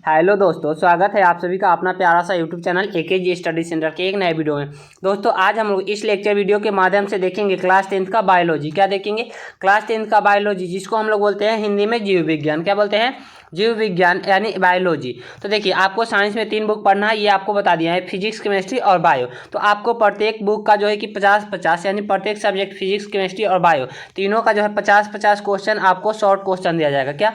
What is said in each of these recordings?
Hello दोस्तों, स्वागत है आप सभी का अपना प्यारा सा YouTube channel AKG study centre के एक नए वीडियो में। दोस्तों आज हम लोग इस लेक्चर वीडियो के माध्यम से देखेंगे क्लास 10th का बायोलॉजी। क्या देखेंगे? क्लास 10th का बायोलॉजी, जिसको हम लोग बोलते हैं हिंदी में जीव विज्ञान। क्या बोलते हैं? जीव विज्ञान यानी बायोलॉजी। तो देखिए, आपको साइंस में 3 बुक पढ़ना है, ये आपको बता दिया है, फिजिक्स, केमिस्ट्री और बायो। तो आपको प्रत्येक बुक का जो है कि 50-50 यानी प्रत्येक सब्जेक्ट फिजिक्स, केमिस्ट्री और बायो तीनों का जो है 50-50 क्वेश्चन आपको शॉर्ट क्वेश्चन दिया जाएगा। क्या?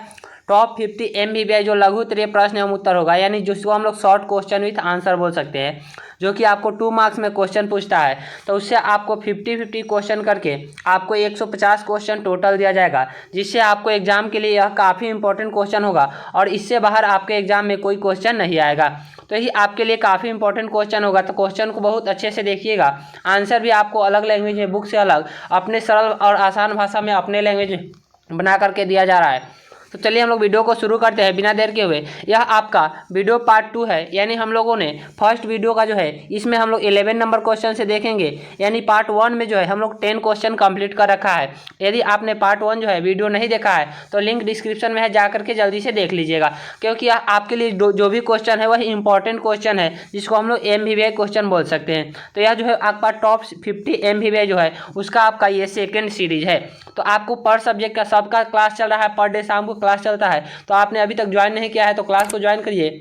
टॉप 50 MBBI जो लघु उत्तरीय प्रश्न एवं उत्तर होगा, यानी जिसको हम लोग शॉर्ट क्वेश्चन विथ आंसर बोल सकते हैं, जो कि आपको 2 मार्क्स में क्वेश्चन पूछता है। तो उससे आपको 50-50 क्वेश्चन करके आपको 150 क्वेश्चन टोटल दिया जाएगा, जिससे आपको एग्जाम के लिए यह काफ़ी इंपॉर्टेंट क्वेश्चन होगा और इससे बाहर आपके एग्जाम में कोई क्वेश्चन नहीं आएगा। तो यही आपके लिए काफ़ी इंपॉर्टेंट क्वेश्चन होगा। तो क्वेश्चन को बहुत अच्छे से देखिएगा। आंसर भी आपको अलग लैंग्वेज में, बुक से अलग, अपने सरल और आसान भाषा में अपने लैंग्वेज में बना करके दिया जा रहा है। तो चलिए हम लोग वीडियो को शुरू करते हैं बिना देर के हुए। यह आपका वीडियो पार्ट 2 है, यानी हम लोगों ने फर्स्ट वीडियो का जो है इसमें हम लोग 11 नंबर क्वेश्चन से देखेंगे, यानी पार्ट 1 में जो है हम लोग 10 क्वेश्चन कंप्लीट कर रखा है। यदि आपने पार्ट 1 जो है वीडियो नहीं देखा है तो लिंक डिस्क्रिप्शन में है, जा करके जल्दी से देख लीजिएगा, क्योंकि आपके लिए जो भी क्वेश्चन है वह इंपॉर्टेंट क्वेश्चन है, जिसको हम लोग MBBI क्वेश्चन बोल सकते हैं। तो यह जो है आपका टॉप 50 MBBI जो है उसका आपका ये सेकेंड सीरीज है। तो आपको पर सब्जेक्ट का सबका क्लास चल रहा है, पर डे शाम को क्लास चलता है। तो आपने अभी तक ज्वाइन नहीं किया है तो क्लास को ज्वाइन करिए,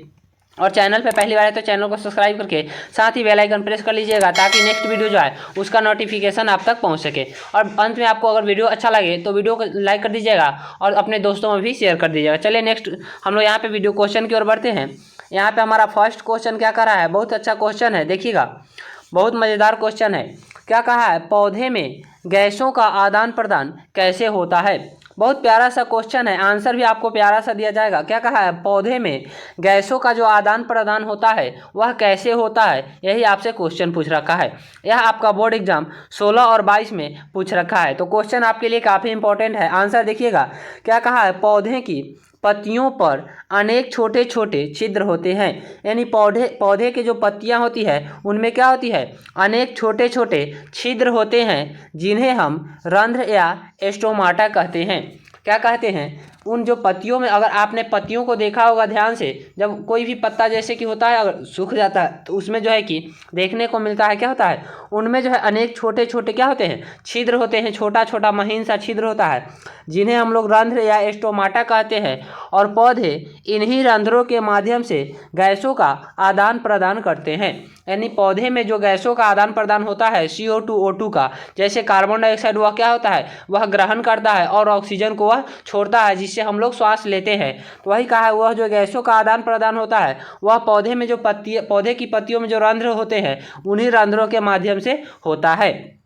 और चैनल पे पहली बार है तो चैनल को सब्सक्राइब करके साथ ही बेल आइकन प्रेस कर लीजिएगा, ताकि नेक्स्ट वीडियो जो है उसका नोटिफिकेशन आप तक पहुंच सके। और अंत में आपको अगर वीडियो अच्छा लगे तो वीडियो को लाइक कर दीजिएगा और अपने दोस्तों में भी शेयर कर दीजिएगा। चलिए नेक्स्ट हम लोग यहाँ पे वीडियो क्वेश्चन की ओर बढ़ते हैं। यहाँ पे हमारा फर्स्ट क्वेश्चन क्या कर रहा है, बहुत अच्छा क्वेश्चन है, देखिएगा, बहुत मज़ेदार क्वेश्चन है। क्या कहा है? पौधे में गैसों का आदान प्रदान कैसे होता है। बहुत प्यारा सा क्वेश्चन है, आंसर भी आपको प्यारा सा दिया जाएगा। क्या कहा है? पौधे में गैसों का जो आदान प्रदान होता है वह कैसे होता है, यही आपसे क्वेश्चन पूछ रखा है। यह आपका बोर्ड एग्जाम 16 और 22 में पूछ रखा है। तो क्वेश्चन आपके लिए काफ़ी इंपॉर्टेंट है, आंसर देखिएगा। क्या कहा है? पौधे की पत्तियों पर अनेक छोटे छोटे छिद्र होते हैं, यानी पौधे के जो पत्तियां होती है उनमें क्या होती है? अनेक छोटे छोटे छिद्र होते हैं, जिन्हें हम रंध्र या स्टोमाटा कहते हैं। क्या कहते हैं? उन जो पत्तियों में, अगर आपने पत्तियों को देखा होगा ध्यान से, जब कोई भी पत्ता जैसे कि होता है अगर सूख जाता है तो उसमें जो है कि देखने को मिलता है, क्या होता है? उनमें जो है अनेक छोटे छोटे क्या होते हैं? छिद्र होते हैं, छोटा छोटा महीन सा छिद्र होता है, जिन्हें हम लोग रंध्र या स्टोमाटा कहते हैं। और पौधे इन्हीं रंध्रों के माध्यम से गैसों का आदान प्रदान करते हैं, यानी पौधे में जो गैसों का आदान प्रदान होता है CO2 O2 का, जैसे कार्बन डाइऑक्साइड वह क्या होता है? वह ग्रहण करता है और ऑक्सीजन को वह छोड़ता है, जिससे हम लोग श्वास लेते हैं। तो वही कहा है, वह जो गैसों का आदान प्रदान होता है वह पौधे में जो पौधे की पत्तियों में जो रंध्र होते हैं उन्हीं रंध्रों के माध्यम से होता है।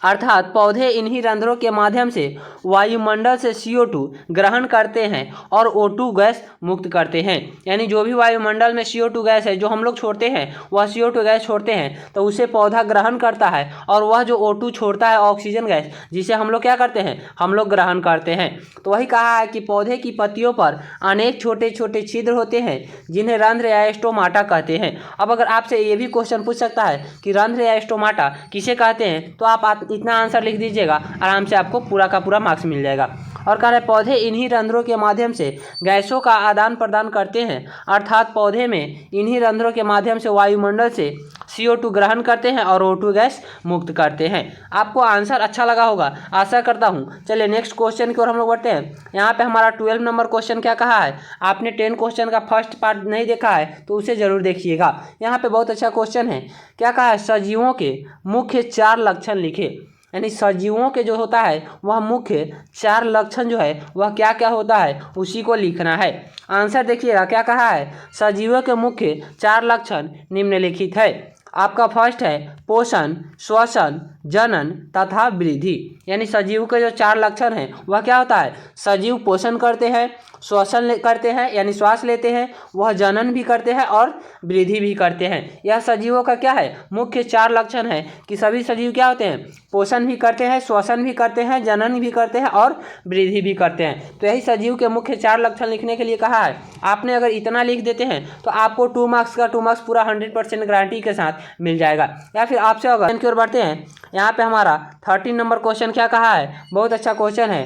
अर्थात पौधे इन्हीं रंध्रों के माध्यम से वायुमंडल से CO2 ग्रहण करते हैं और O2 गैस मुक्त करते हैं, यानी जो भी वायुमंडल में CO2 गैस है जो हम लोग छोड़ते हैं, वह CO2 गैस छोड़ते हैं तो उसे पौधा ग्रहण करता है, और वह जो O2 छोड़ता है ऑक्सीजन गैस, जिसे हम लोग क्या करते हैं? हम लोग ग्रहण करते हैं। तो वही कहा है कि पौधे की पत्तियों पर अनेक छोटे छोटे छिद्र होते हैं, जिन्हें रंध्र या स्टोमाटा कहते हैं। अब अगर आपसे ये भी क्वेश्चन पूछ सकता है कि रंध्र या स्टोमाटा किसे कहते हैं, तो आप इतना आंसर लिख दीजिएगा, आराम से आपको पूरा का पूरा मार्क्स मिल जाएगा। और कह रहे पौधे इन्हीं रंध्रों के माध्यम से गैसों का आदान प्रदान करते हैं, अर्थात पौधे में इन्हीं रंध्रों के माध्यम से वायुमंडल से CO2 ग्रहण करते हैं और O2 गैस मुक्त करते हैं। आपको आंसर अच्छा लगा होगा, आशा करता हूँ। चलिए नेक्स्ट क्वेश्चन की ओर हम लोग बढ़ते हैं। यहाँ पे हमारा 12 नंबर क्वेश्चन क्या कहा है? आपने 10 क्वेश्चन का फर्स्ट पार्ट नहीं देखा है तो उसे जरूर देखिएगा। यहाँ पे बहुत अच्छा क्वेश्चन है। क्या कहा है? सजीवों के मुख्य 4 लक्षण लिखे, यानी सजीवों के जो होता है वह मुख्य 4 लक्षण जो है वह क्या क्या होता है, उसी को लिखना है। आंसर देखिएगा, क्या कहा है? सजीवों के मुख्य 4 लक्षण निम्नलिखित है। आपका फर्स्ट है पोषण, श्वसन, जनन तथा वृद्धि, यानी सजीव के जो 4 लक्षण हैं वह क्या होता है? सजीव पोषण करते हैं, श्वसन करते हैं यानी श्वास लेते हैं, वह जनन भी करते हैं और वृद्धि भी करते हैं। यह सजीवों का क्या है? मुख्य 4 लक्षण है कि सभी सजीव क्या होते हैं? पोषण भी करते हैं, श्वसन भी करते हैं, जनन भी करते हैं और वृद्धि भी करते हैं। तो यही सजीव के मुख्य 4 लक्षण लिखने के लिए कहा है। आपने अगर इतना लिख देते हैं तो आपको 2 मार्क्स का 2 मार्क्स पूरा 100% गारंटी के साथ मिल जाएगा। या फिर आपसे अगर की ओर बढ़ते हैं, यहाँ पे हमारा 13 नंबर क्वेश्चन क्या कहा है? बहुत अच्छा क्वेश्चन है।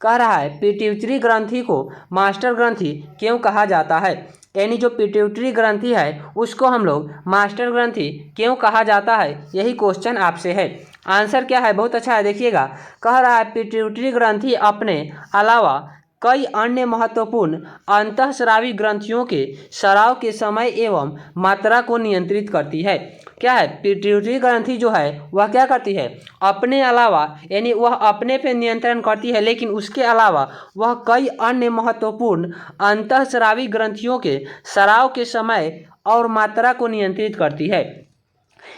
कह रहा है पिट्यूटरी ग्रंथि को मास्टर ग्रंथि क्यों कहा जाता है। यानी जो पिट्यूटरी ग्रंथि है उसको हम लोग मास्टर ग्रंथि क्यों कहा जाता है, यही क्वेश्चन आपसे है। आंसर क्या है, बहुत अच्छा है, देखिएगा। कह रहा है पिट्यूटरी ग्रंथि अपने अलावा कई अन्य महत्वपूर्ण अंतःस्रावी ग्रंथियों के स्राव के समय एवं मात्रा को नियंत्रित करती है। क्या है, पिट्यूटरी ग्रंथि जो है वह क्या करती है, अपने अलावा यानी वह अपने पे नियंत्रण करती है, लेकिन उसके अलावा वह कई अन्य महत्वपूर्ण अंतःस्रावी ग्रंथियों के स्राव के समय और मात्रा को नियंत्रित करती है।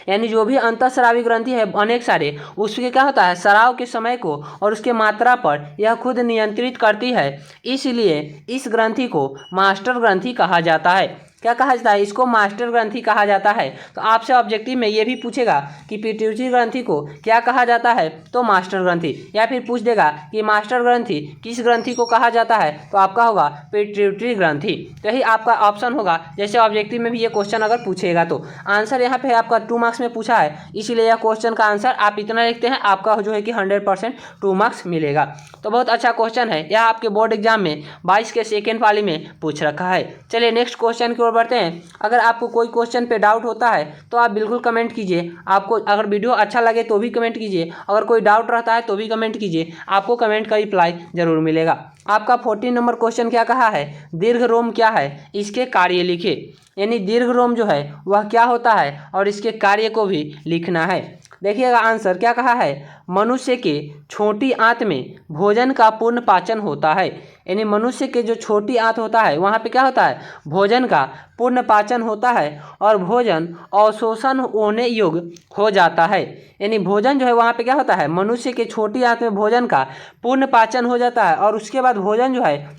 यानी जो भी अंतःस्रावी ग्रंथि है अनेक सारे, उसके क्या होता है, स्राव के समय को और उसके मात्रा पर यह खुद नियंत्रित करती है, इसलिए इस ग्रंथि को मास्टर ग्रंथि कहा जाता है। क्या कहा जाता है, इसको मास्टर ग्रंथि कहा जाता है। तो आपसे ऑब्जेक्टिव में ये भी पूछेगा कि पिट्यूटरी ग्रंथि को क्या कहा जाता है, तो मास्टर ग्रंथि, या फिर पूछ देगा कि मास्टर ग्रंथि किस ग्रंथि को कहा जाता है, तो आपका होगा पिट्यूटरी ग्रंथि। तो यही आपका ऑप्शन होगा, जैसे ऑब्जेक्टिव में भी ये क्वेश्चन अगर पूछेगा तो। आंसर यहाँ पे आपका 2 मार्क्स में पूछा है, इसीलिए यह क्वेश्चन का आंसर आप इतना लिखते हैं, आपका जो है कि 100% 2 मार्क्स मिलेगा। तो बहुत अच्छा क्वेश्चन है, यह आपके बोर्ड एग्जाम में 22 के सेकेंड वाली में पूछ रखा है। चलिए नेक्स्ट क्वेश्चन की ओर बढ़ते हैं। अगर आपको कोई क्वेश्चन पे डाउट होता है तो आप बिल्कुल कमेंट कीजिए। आपको अगर वीडियो अच्छा लगे तो भी कमेंट कीजिए, अगर कोई डाउट रहता है तो भी कमेंट कीजिए, आपको कमेंट का रिप्लाई जरूर मिलेगा। आपका 14 नंबर क्वेश्चन क्या कहा है, दीर्घ रोम क्या है, इसके कार्य लिखे। यानी दीर्घ रोम जो है वह क्या होता है और इसके कार्य को भी लिखना है। देखिएगा आंसर क्या कहा है, मनुष्य के छोटी आंत में भोजन का पूर्ण पाचन होता है। यानी मनुष्य के जो छोटी आंत होता है वहाँ पे क्या होता है, भोजन का पूर्ण पाचन होता है और भोजन अवशोषण होने योग्य हो जाता है। यानी भोजन जो है वहाँ पे क्या होता है, मनुष्य के छोटी आंत में भोजन का पूर्ण पाचन हो जाता है और उसके बाद भोजन जो है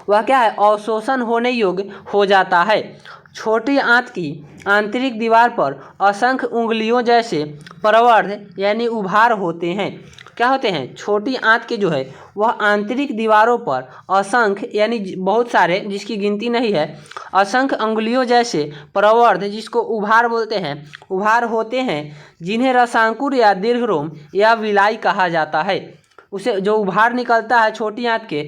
वह क्या है, अवशोषण होने योग्य हो जाता है। छोटी आंत की आंतरिक दीवार पर असंख्य उंगलियों जैसे प्रवर्ध यानी उभार होते हैं। क्या होते हैं, छोटी आंत के जो है वह आंतरिक दीवारों पर असंख्य यानी बहुत सारे, जिसकी गिनती नहीं है, असंख्य अंगुलियों जैसे प्रवर्ध, जिसको उभार बोलते हैं, उभार होते हैं, जिन्हें रसांकुर या दीर्घरोम या विलाई कहा जाता है। उसे जो उभार निकलता है छोटी आंत के,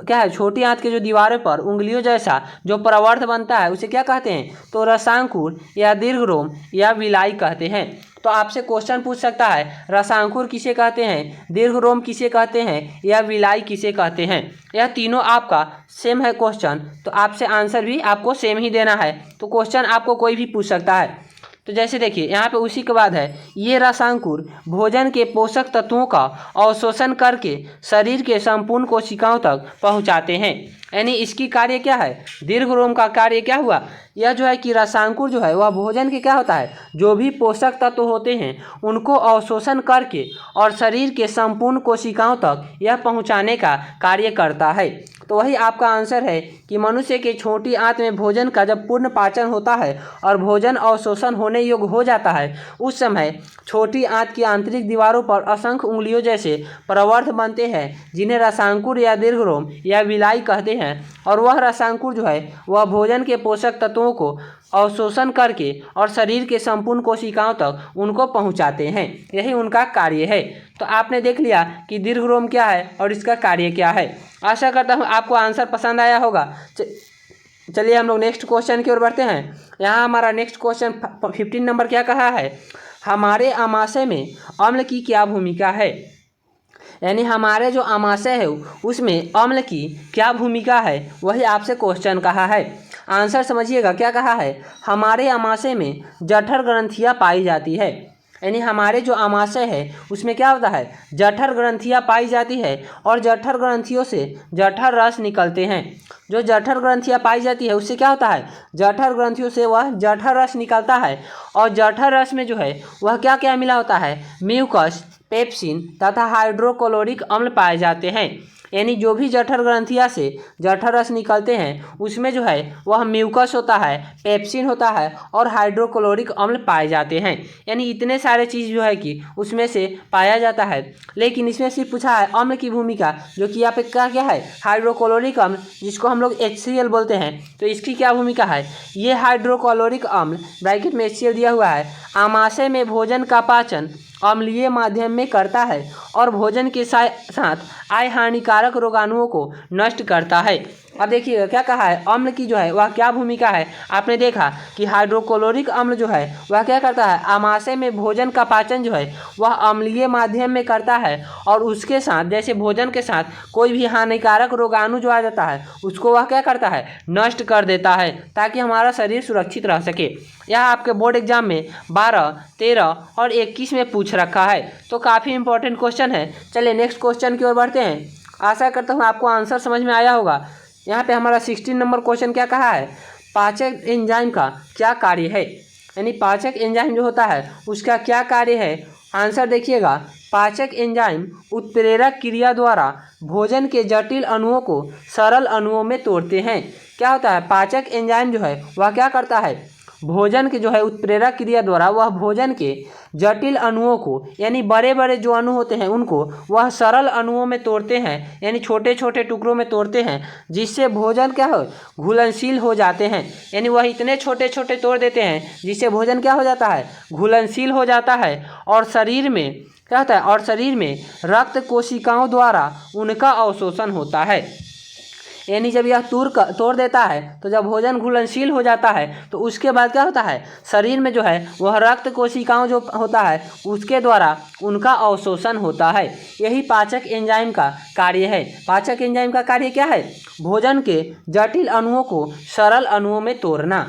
क्या है, छोटी आंत के जो दीवारों पर उंगलियों जैसा जो प्रवर्ध बनता है उसे क्या कहते हैं, तो रसांकुर या दीर्घरोम या विलाई कहते हैं। तो आपसे क्वेश्चन पूछ सकता है रसांकुर किसे कहते हैं, दीर्घरोम किसे कहते हैं, या विलाई किसे कहते हैं। यह तीनों आपका सेम है क्वेश्चन, तो आपसे आंसर भी आपको सेम ही देना है। तो क्वेश्चन आपको कोई भी पूछ सकता है। तो जैसे देखिए यहाँ पे उसी के बाद है, ये रसांकुर भोजन के पोषक तत्वों का अवशोषण करके शरीर के संपूर्ण कोशिकाओं तक पहुँचाते हैं। यानी इसकी कार्य क्या है, दीर्घरोम का कार्य क्या हुआ, यह जो है कि रसांकुर जो है वह भोजन के क्या होता है, जो भी पोषक तत्व होते हैं उनको अवशोषण करके और शरीर के संपूर्ण कोशिकाओं तक यह पहुँचाने का कार्य करता है। तो वही आपका आंसर है कि मनुष्य के छोटी आंत में भोजन का जब पूर्ण पाचन होता है और भोजन अवशोषण होने योग्य हो जाता है, उस समय छोटी आंत की आंतरिक दीवारों पर असंख्य उंगलियों जैसे प्रवर्ध बनते हैं, जिन्हें रसांकुर या दीर्घरोम या विलाई कहते हैं। और वह रसांकुर जो है वह भोजन के पोषक तत्वों को अवशोषण करके और शरीर के संपूर्ण कोशिकाओं तक उनको पहुंचाते हैं, यही उनका कार्य है। तो आपने देख लिया कि दीर्घरोम क्या है और इसका कार्य क्या है। आशा करता हूँ आपको आंसर पसंद आया होगा। चलिए हम लोग नेक्स्ट क्वेश्चन की ओर बढ़ते हैं। यहाँ हमारा नेक्स्ट क्वेश्चन 15 नंबर क्या कहा है, हमारे आमाशय में अम्ल की क्या भूमिका है। यानी हमारे जो आमाशय है उसमें अम्ल की क्या भूमिका है, वही आपसे क्वेश्चन कहा है। आंसर समझिएगा क्या कहा है, हमारे आमाशय में जठर ग्रंथियाँ पाई जाती है। यानी हमारे जो आमाशय है उसमें क्या होता है, जठर ग्रंथियाँ पाई जाती है और जठर ग्रंथियों से जठर रस निकलते हैं। जो जठर ग्रंथियाँ पाई जाती है उससे क्या होता है, जठर ग्रंथियों से वह जठर रस निकलता है और जठर रस में जो है वह क्या क्या मिला होता है, म्यूकस, पेप्सिन तथा हाइड्रोक्लोरिक अम्ल पाए जाते हैं। यानी जो भी जठर ग्रंथियाँ से जठर रस निकलते हैं उसमें जो है वह म्यूकस होता है, पेप्सिन होता है और हाइड्रोक्लोरिक अम्ल पाए जाते हैं। यानी इतने सारे चीज़ जो है कि उसमें से पाया जाता है। लेकिन इसमें सिर्फ पूछा है अम्ल की भूमिका, जो कि यहाँ पे क्या है, हाइड्रोक्लोरिक अम्ल, जिसको हम लोग HCl बोलते हैं। तो इसकी क्या भूमिका है, ये हाइड्रोक्लोरिक अम्ल ब्रैकेट में HCl दिया हुआ है, आमाशय में भोजन का पाचन अम्लीय माध्यम में करता है और भोजन के साथ आए हानिकारक रोगाणुओं को नष्ट करता है। अब देखिएगा क्या कहा है, अम्ल की जो है वह क्या भूमिका है। आपने देखा कि हाइड्रोक्लोरिक अम्ल जो है वह क्या करता है, आमाशय में भोजन का पाचन जो है वह अम्लीय माध्यम में करता है और उसके साथ जैसे भोजन के साथ कोई भी हानिकारक रोगाणु जो आ जाता है उसको वह क्या करता है, नष्ट कर देता है, ताकि हमारा शरीर सुरक्षित रह सके। यह आपके बोर्ड एग्जाम में 12, 13 और 21 में पूछ रखा है, तो काफ़ी इंपॉर्टेंट क्वेश्चन है। चलिए नेक्स्ट क्वेश्चन की ओर बढ़ते हैं। आशा करता हूँ आपको आंसर समझ में आया होगा। यहाँ पे हमारा 16 नंबर क्वेश्चन क्या कहा है, पाचक एंजाइम का क्या कार्य है, यानी पाचक एंजाइम जो होता है उसका क्या कार्य है। आंसर देखिएगा, पाचक एंजाइम उत्प्रेरक क्रिया द्वारा भोजन के जटिल अणुओं को सरल अणुओं में तोड़ते हैं। क्या होता है, पाचक एंजाइम जो है वह क्या करता है, भोजन के जो है उत्प्रेरक क्रिया द्वारा वह भोजन के जटिल अणुओं को, यानी बड़े बड़े जो अणु होते हैं उनको वह सरल अणुओं में तोड़ते हैं, यानी छोटे छोटे टुकड़ों में तोड़ते हैं, जिससे भोजन क्या हो, घुलनशील हो जाते हैं। यानी वह इतने छोटे छोटे तोड़ देते हैं जिससे भोजन क्या हो जाता है, घुलनशील हो जाता है और शरीर में क्या होता है, और शरीर में रक्त कोशिकाओं द्वारा उनका अवशोषण होता है। यानी जब यह तोड़ देता है तो जब भोजन घुलनशील हो जाता है तो उसके बाद क्या होता है, शरीर में जो है वह रक्त कोशिकाओं जो होता है उसके द्वारा उनका अवशोषण होता है। यही पाचक एंजाइम का कार्य है। पाचक एंजाइम का कार्य क्या है, भोजन के जटिल अणुओं को सरल अणुओं में तोड़ना।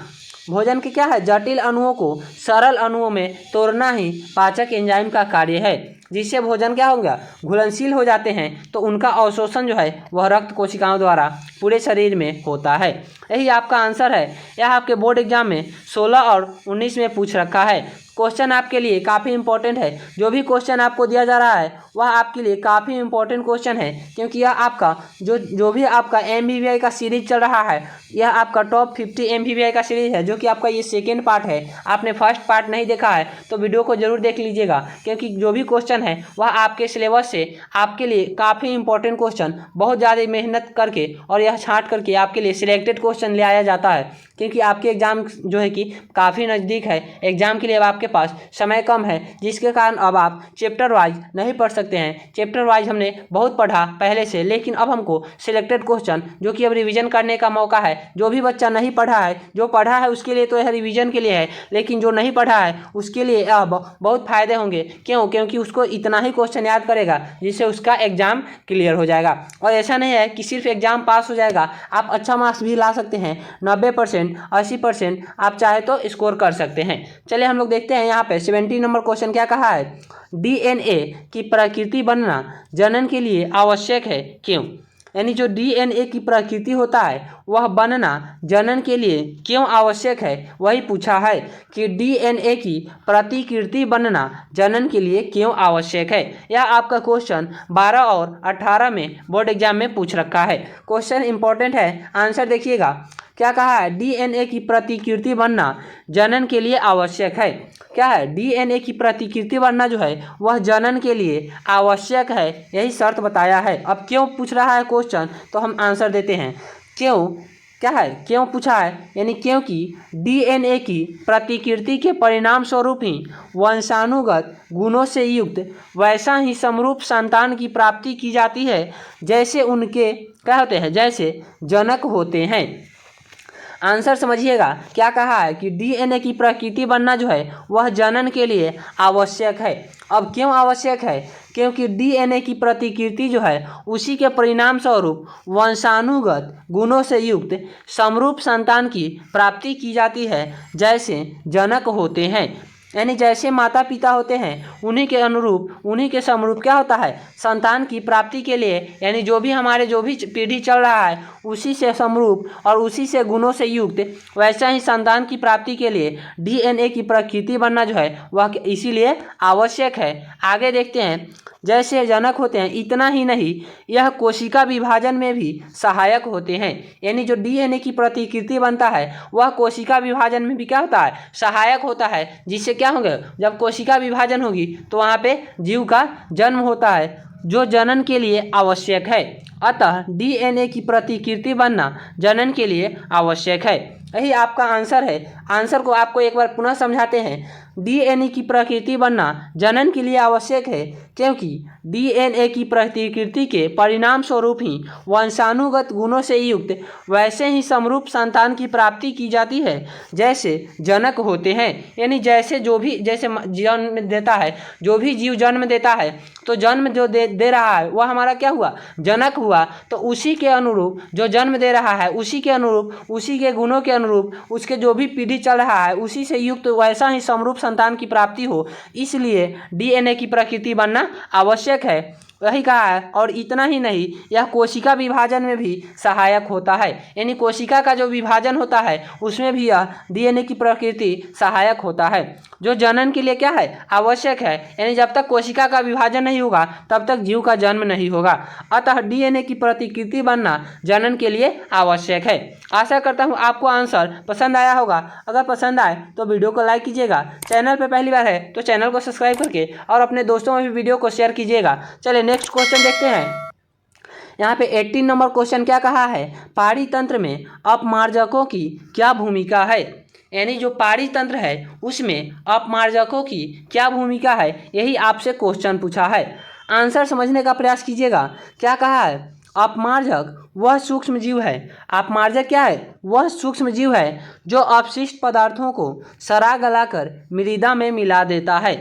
भोजन के क्या है, जटिल अणुओं को सरल अणुओं में तोड़ना ही पाचक एंजाइम का कार्य है, जिससे भोजन क्या होगा, घुलनशील हो जाते हैं, तो उनका अवशोषण जो है वह रक्त कोशिकाओं द्वारा पूरे शरीर में होता है। यही आपका आंसर है। यह आपके बोर्ड एग्जाम में 16 और 19 में पूछ रखा है। क्वेश्चन आपके लिए काफ़ी इंपॉर्टेंट है। जो भी क्वेश्चन आपको दिया जा रहा है वह आपके लिए काफ़ी इंपॉर्टेंट क्वेश्चन है, क्योंकि यह आपका जो भी आपका MBBI का सीरीज चल रहा है, यह आपका टॉप 50 MBBI का सीरीज है, जो कि आपका ये सेकेंड पार्ट है। आपने फर्स्ट पार्ट नहीं देखा है तो वीडियो को जरूर देख लीजिएगा, क्योंकि जो भी क्वेश्चन है वह आपके सिलेबस से आपके लिए काफ़ी इंपॉर्टेंट क्वेश्चन बहुत ज़्यादा मेहनत करके और यह छाँट करके आपके लिए सिलेक्टेड क्वेश्चन ले आया जाता है, क्योंकि आपके एग्ज़ाम जो है कि काफ़ी नज़दीक है। एग्ज़ाम के लिए अब आपके पास समय कम है, जिसके कारण अब आप चैप्टर वाइज नहीं पढ़ सकते हैं। चैप्टर वाइज हमने बहुत पढ़ा पहले से, लेकिन अब हमको सिलेक्टेड क्वेश्चन जो कि अब रिवीजन करने का मौका है। जो भी बच्चा नहीं पढ़ा है, जो पढ़ा है उसके लिए तो यह रिवीजन के लिए है, लेकिन जो नहीं पढ़ा है उसके लिए अब बहुत फ़ायदे होंगे। क्यों? क्योंकि उसको इतना ही क्वेश्चन याद करेगा जिससे उसका एग्ज़ाम क्लियर हो जाएगा। और ऐसा नहीं है कि सिर्फ एग्ज़ाम पास हो जाएगा, आप अच्छा मार्क्स भी ला सकते हैं। 90%, 80% आप चाहे तो स्कोर कर सकते हैं। चलिए हम लोग देखते हैं यहाँ पे 70 नंबर क्वेश्चन क्या कहा है, DNA की प्रकृति बनना जनन के लिए आवश्यक है, क्यों? यानी जो DNA की प्रकृति होता है वह बनना जनन के लिए क्यों आवश्यक है, वही पूछा है कि DNA की प्रतिकृति बनना जनन के लिए क्यों आवश्यक है। यह आपका क्वेश्चन 12 और 18 में बोर्ड एग्जाम में पूछ रखा है। क्वेश्चन इंपॉर्टेंट है, आंसर देखिएगा। क्या कहा है, DNA की प्रतिकृति बनना जनन के लिए आवश्यक है। क्या है, DNA की प्रतिकृति बनना जो है वह जनन के लिए आवश्यक है, यही शर्त बताया है। अब क्यों पूछ रहा है क्वेश्चन, तो हम आंसर देते हैं। क्यों क्या है, क्यों पूछा है, यानी क्योंकि DNA की प्रतिकृति के परिणाम स्वरूप ही वंशानुगत गुणों से युक्त वैसा ही समरूप संतान की प्राप्ति की जाती है जैसे उनके क्या होते हैं, जैसे जनक होते हैं। आंसर समझिएगा, क्या कहा है कि DNA की प्रकृति बनना जो है वह जनन के लिए आवश्यक है। अब क्यों आवश्यक है, क्योंकि DNA की प्रतिकृति जो है उसी के परिणाम स्वरूप वंशानुगत गुणों से युक्त समरूप संतान की प्राप्ति की जाती है जैसे जनक होते हैं। यानी जैसे माता पिता होते हैं उन्हीं के अनुरूप, उन्हीं के समरूप क्या होता है, संतान की प्राप्ति के लिए, यानी जो भी पीढ़ी चल रहा है उसी से समरूप और उसी से गुणों से युक्त वैसा ही संतान की प्राप्ति के लिए DNA की प्रकृति बनना जो है वह इसीलिए आवश्यक है। आगे देखते हैं, जैसे जनक होते हैं इतना ही नहीं, यह कोशिका विभाजन में भी सहायक होते हैं। यानी जो DNA की प्रतिकृति बनता है वह कोशिका विभाजन में भी क्या होता है, सहायक होता है, जिससे क्या होगा, जब कोशिका विभाजन होगी तो वहाँ पे जीव का जन्म होता है जो जनन के लिए आवश्यक है। अतः DNA की प्रतिकृति बनना जनन के लिए आवश्यक है। यही आपका आंसर है। आंसर को आपको एक बार पुनः समझाते हैं। डीएनए की प्रकृति बनना जनन के लिए आवश्यक है, क्योंकि डीएनए की प्रकृति के परिणाम स्वरूप ही वंशानुगत गुणों से युक्त वैसे ही समरूप संतान की प्राप्ति की जाती है जैसे जनक होते हैं। यानी जैसे जन्म देता है, जो भी जीव जन्म देता है, तो जन्म जो दे रहा है वह हमारा क्या हुआ, जनक हुआ। तो उसी के अनुरूप जो जन्म दे रहा है, उसी के अनुरूप, उसी के गुणों के अनुरूप, उसके जो भी पीढ़ी चल रहा है उसी से युक्त वैसा ही समरूप संतान की प्राप्ति हो, इसलिए डीएनए की प्रकृति बनना आवश्यक है। वही कहा है। और इतना ही नहीं, यह कोशिका विभाजन में भी सहायक होता है। यानी कोशिका का जो विभाजन होता है उसमें भी यह डीएनए की प्रकृति सहायक होता है, जो जनन के लिए क्या है, आवश्यक है। यानी जब तक कोशिका का विभाजन नहीं होगा तब तक जीव का जन्म नहीं होगा। अतः डीएनए की प्रतिकृति बनना जनन के लिए आवश्यक है। आशा करता हूँ आपको आंसर पसंद आया होगा। अगर पसंद आए तो वीडियो को लाइक कीजिएगा, चैनल पर पहली बार है तो चैनल को सब्सक्राइब करके और अपने दोस्तों में भी वीडियो को शेयर कीजिएगा। चलिए नेक्स्ट क्वेश्चन देखते हैं। यहाँ पे 18 नंबर क्वेश्चन क्या कहा है, पाड़ी तंत्र में अपमार्जकों की क्या भूमिका है। यानी जो पाड़ी तंत्र है उसमें अपमार्जकों की क्या भूमिका है, यही आपसे क्वेश्चन पूछा है। आंसर समझने का प्रयास कीजिएगा। क्या कहा है, अपमार्जक वह सूक्ष्म जीव है। अपमार्जक क्या है, वह सूक्ष्म जीव है जो अपशिष्ट पदार्थों को सरा गलाकर मृदा में मिला देता है।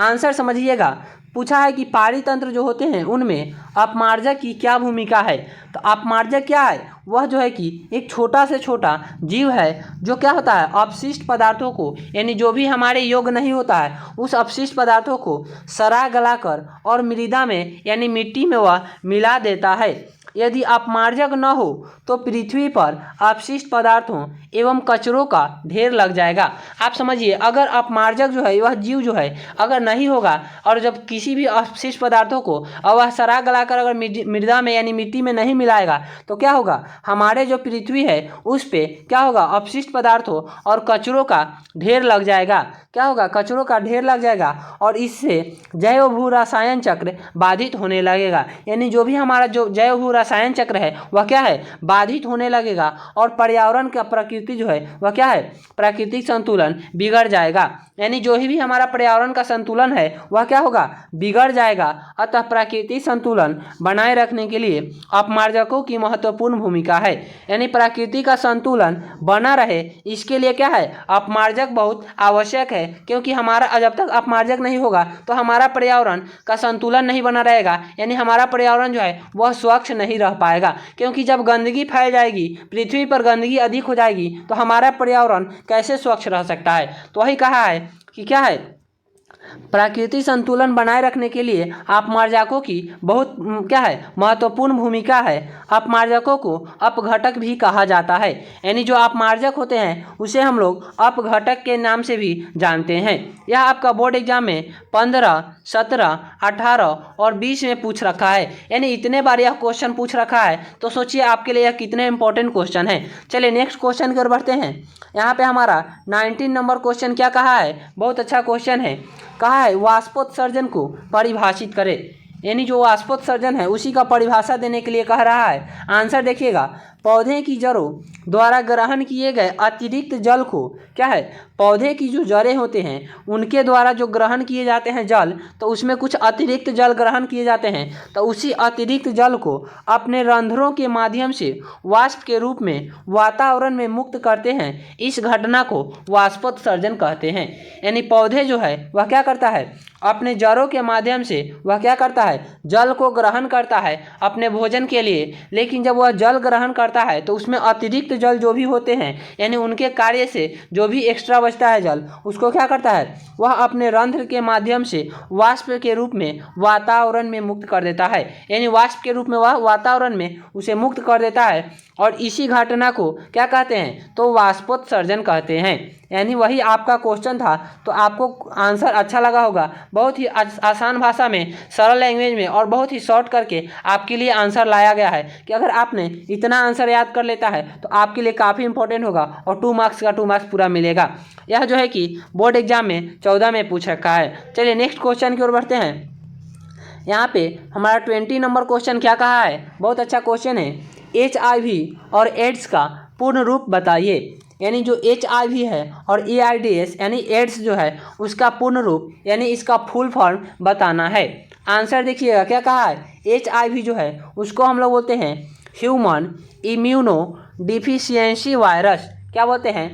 आंसर समझिएगा। पूछा है कि पाड़ी तंत्र जो होते हैं उनमें अपमार्जक की क्या भूमिका है। तो अपमार्जक क्या है, वह जो है कि एक छोटा से छोटा जीव है जो क्या होता है, अपशिष्ट पदार्थों को, यानी जो भी हमारे योग्य नहीं होता है उस अपशिष्ट पदार्थों को सरा गलाकर और मृदा में यानी मिट्टी में वह मिला देता है। यदि अपमार्जक न हो तो पृथ्वी पर अपशिष्ट पदार्थों एवं कचरों का ढेर लग जाएगा। आप समझिए, अगर अपमार्जक जो है वह जीव जो है अगर नहीं होगा और जब किसी भी अपशिष्ट पदार्थों को और वह सरा गलाकर अगर मृदा में यानी मिट्टी में नहीं मिलाएगा तो क्या होगा, हमारे जो पृथ्वी है उस पर क्या होगा, अपशिष्ट पदार्थों और कचरों का ढेर लग जाएगा। क्या होगा, कचरों का ढेर लग जाएगा और इससे जैव भू रसायन चक्र बाधित होने लगेगा। यानी जो भी हमारा जो जैव भू रसायन चक्र है वह क्या है, बाधित होने लगेगा और पर्यावरण का प्रकृति जो है वह क्या है, प्राकृतिक संतुलन बिगड़ जाएगा। यानी जो भी हमारा पर्यावरण का संतुलन है वह क्या होगा, बिगड़ जाएगा। अतः प्राकृतिक संतुलन बनाए रखने के लिए अपमार्जकों की महत्वपूर्ण भूमिका है। यानी प्रकृति का संतुलन बना रहे इसके लिए क्या है, अपमार्जक बहुत आवश्यक है। क्योंकि हमारा जब तक अपमार्जक नहीं होगा तो हमारा पर्यावरण का संतुलन नहीं बना रहेगा। यानी हमारा पर्यावरण जो है वह स्वच्छ नहीं रह पाएगा। क्योंकि जब गंदगी फैल जाएगी, पृथ्वी पर गंदगी अधिक हो जाएगी तो हमारा पर्यावरण कैसे स्वच्छ रह सकता है। तो वही कहा है कि क्या है, प्राकृतिक संतुलन बनाए रखने के लिए अपमार्जकों की बहुत क्या है, महत्वपूर्ण भूमिका है। अपमार्जकों को अपघटक भी कहा जाता है। यानी जो अपमार्जक होते हैं उसे हम लोग अपघटक के नाम से भी जानते हैं। यह आपका बोर्ड एग्जाम में 15, 17, 18 और 20 में पूछ रखा है। यानी इतने बार यह क्वेश्चन पूछ रखा है तो सोचिए आपके लिए यह कितने इंपॉर्टेंट क्वेश्चन है। चलिए नेक्स्ट क्वेश्चन की ओर बढ़ते हैं। यहाँ पे हमारा 19 नंबर क्वेश्चन क्या कहा है, बहुत अच्छा क्वेश्चन है। कहा है वाष्पोत्सर्जन को परिभाषित करे। यानी जो वाष्पोत्सर्जन है उसी का परिभाषा देने के लिए कह रहा है। आंसर देखिएगा, पौधे की जड़ों द्वारा ग्रहण किए गए अतिरिक्त जल को क्या है, पौधे की जो जड़ें होते हैं उनके द्वारा जो ग्रहण किए जाते हैं जल, तो उसमें कुछ अतिरिक्त जल ग्रहण किए जाते हैं। तो उसी अतिरिक्त जल को अपने रंध्रों के माध्यम से वाष्प के रूप में वातावरण में मुक्त करते हैं। इस घटना को वाष्पोत्सर्जन कहते हैं। यानी पौधे जो है वह क्या करता है, अपने जड़ों के माध्यम से वह क्या करता है, जल को ग्रहण करता है अपने भोजन के लिए। लेकिन जब वह जल ग्रहण करता है तो उसमें अतिरिक्त जल जो भी होते हैं, यानी उनके कार्य से जो भी एक्स्ट्रा बचता है जल, उसको क्या करता है, वह अपने रंध्र के माध्यम से वाष्प के रूप में वातावरण में मुक्त कर देता है। यानी वाष्प के रूप में वह वातावरण में उसे मुक्त कर देता है और इसी घटना को क्या कहते हैं, तो वाष्पोत्सर्जन कहते हैं। यानी वही आपका क्वेश्चन था। तो आपको आंसर अच्छा लगा होगा। बहुत ही आसान भाषा में, सरल लैंग्वेज में और बहुत ही शॉर्ट करके आपके लिए आंसर लाया गया है कि अगर आपने इतना आंसर याद कर लेता है तो आपके लिए काफ़ी इंपॉर्टेंट होगा और 2 मार्क्स का 2 मार्क्स पूरा मिलेगा। यह जो है कि बोर्ड एग्जाम में 14 में पूछ रखा है। चलिए नेक्स्ट क्वेश्चन की ओर बढ़ते हैं। यहाँ पे हमारा 20 नंबर क्वेश्चन क्या कहा है, बहुत अच्छा क्वेश्चन है। HIV और एड्स का पूर्ण रूप बताइए। यानी जो HIV है और AIDS यानी एड्स जो है उसका पूर्ण रूप यानी इसका फुल फॉर्म बताना है। आंसर देखिएगा क्या कहा है, HIV जो है उसको हम लोग बोलते हैं ह्यूमन इम्यूनो डिफिशियंसी वायरस। क्या बोलते हैं,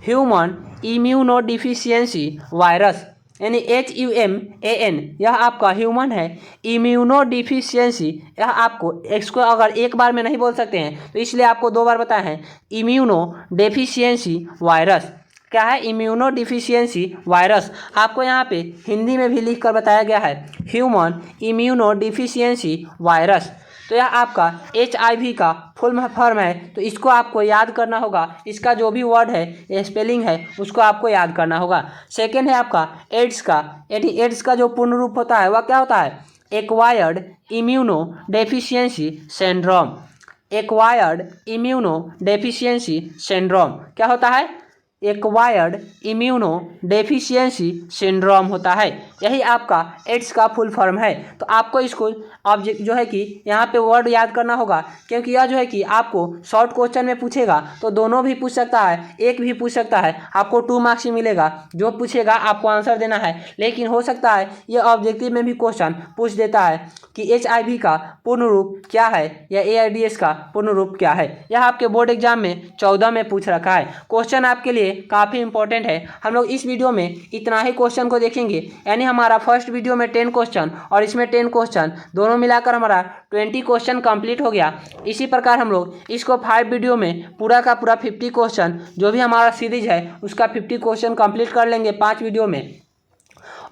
ह्यूमन इम्यूनो डिफिशियंसी वायरस, यानी HUMAN यह आपका ह्यूमन है। इम्यूनो डिफिशियंसी यह आपको इसको अगर एक बार में नहीं बोल सकते हैं तो इसलिए आपको 2 बार बताया है, इम्यूनो डेफिशिएंसी वायरस। क्या है, इम्यूनो डिफिशियंसी वायरस। आपको यहाँ पे हिंदी में भी लिख कर बताया गया है ह्यूमन इम्यूनो डिफिशियंसी वायरस। तो यह आपका HIV का फुल फॉर्म है, तो इसको आपको याद करना होगा। इसका जो भी वर्ड है स्पेलिंग है उसको आपको याद करना होगा। सेकेंड है आपका एड्स का, यानी एड्स का जो पूर्ण रूप होता है वह क्या होता है, acquired immuno deficiency syndrome. Acquired immuno deficiency syndrome क्या होता है, एक्वायर्ड इम्यूनो डेफिशिएंसी सिंड्रोम होता है। यही आपका एड्स का फुल फॉर्म है। तो आपको इसको ऑब्जेक्ट जो है कि यहाँ पे वर्ड याद करना होगा, क्योंकि यह जो है कि आपको शॉर्ट क्वेश्चन में पूछेगा तो दोनों भी पूछ सकता है, एक भी पूछ सकता है, आपको 2 मार्क्स ही मिलेगा। जो पूछेगा आपको आंसर देना है, लेकिन हो सकता है ये ऑब्जेक्टिव में भी क्वेश्चन पूछ देता है कि HIV का पूर्ण रूप क्या है या AIDS का पूर्ण रूप क्या है। यह आपके बोर्ड एग्जाम में 14 में पूछ रखा है। क्वेश्चन आपके लिए काफ़ी इंपॉर्टेंट है। हम लोग इस वीडियो में इतना ही क्वेश्चन को देखेंगे, यानी हमारा फर्स्ट वीडियो में 10 क्वेश्चन और इसमें 10 क्वेश्चन, दोनों मिलाकर हमारा 20 क्वेश्चन कंप्लीट हो गया। इसी प्रकार हम लोग इसको 5 वीडियो में पूरा का पूरा 50 क्वेश्चन, जो भी हमारा सीरीज है उसका 50 क्वेश्चन कंप्लीट कर लेंगे 5 वीडियो में।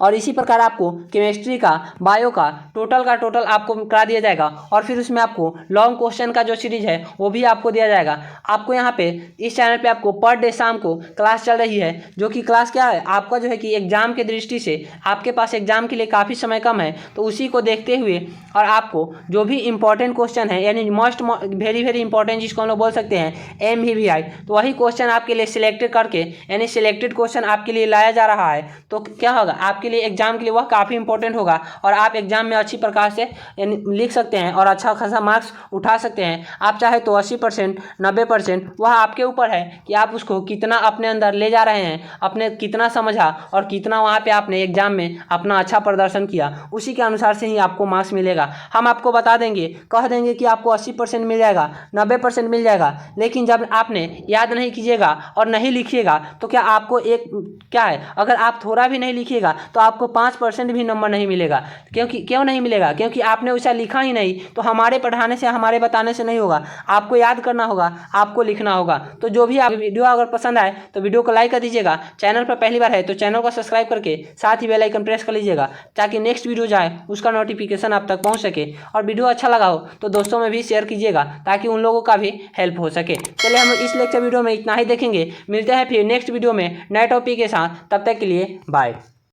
और इसी प्रकार आपको केमिस्ट्री का, बायो का टोटल आपको करा दिया जाएगा। और फिर उसमें आपको लॉन्ग क्वेश्चन का जो सीरीज है वो भी आपको दिया जाएगा। आपको यहाँ पे इस चैनल पे आपको पर डे शाम को क्लास चल रही है, जो कि क्लास क्या है, आपका जो है कि एग्जाम के दृष्टि से आपके पास एग्जाम के लिए काफ़ी समय कम है, तो उसी को देखते हुए और आपको जो भी इंपॉर्टेंट क्वेश्चन है, यानी मोस्ट वेरी इंपॉर्टेंट जिसको हम लोग बोल सकते हैं MVVI, तो वही क्वेश्चन आपके लिए सिलेक्टेड करके, यानी सिलेक्टेड क्वेश्चन आपके लिए लाया जा रहा है। तो क्या होगा, आपके लिए एग्जाम के लिए वह काफ़ी इंपॉर्टेंट होगा और आप एग्जाम में अच्छी प्रकार से लिख सकते हैं और अच्छा खासा मार्क्स उठा सकते हैं। आप चाहे तो 80%, 90%, वह आपके ऊपर है कि आप उसको कितना अपने अंदर ले जा रहे हैं, अपने कितना समझा और कितना वहाँ पे आपने एग्जाम में अपना अच्छा प्रदर्शन किया, उसी के अनुसार से ही आपको मार्क्स मिलेगा। हम आपको बता देंगे, कह देंगे कि आपको 80% मिल जाएगा, 90% मिल जाएगा, लेकिन जब आपने याद नहीं कीजिएगा और नहीं लिखिएगा तो क्या आपको एक क्या है, अगर आप थोड़ा भी नहीं लिखिएगा तो आपको 5% भी नंबर नहीं मिलेगा। क्यों नहीं मिलेगा, क्योंकि आपने वैसा लिखा ही नहीं। तो हमारे पढ़ाने से, हमारे बताने से नहीं होगा, आपको याद करना होगा, आपको लिखना होगा। तो जो भी आप वीडियो अगर पसंद आए तो वीडियो को लाइक कर दीजिएगा। चैनल पर पहली बार है तो चैनल को सब्सक्राइब करके साथ ही बेल आइकन प्रेस कर लीजिएगा, ताकि नेक्स्ट वीडियो जाए उसका नोटिफिकेशन आप तक पहुँच सके। और वीडियो अच्छा लगा हो तो दोस्तों में भी शेयर कीजिएगा, ताकि उन लोगों का भी हेल्प हो सके। चलिए हम इस लेक्चर वीडियो में इतना ही देखेंगे, मिलते हैं फिर नेक्स्ट वीडियो में नए टॉपिक के साथ। तब तक के लिए बाय।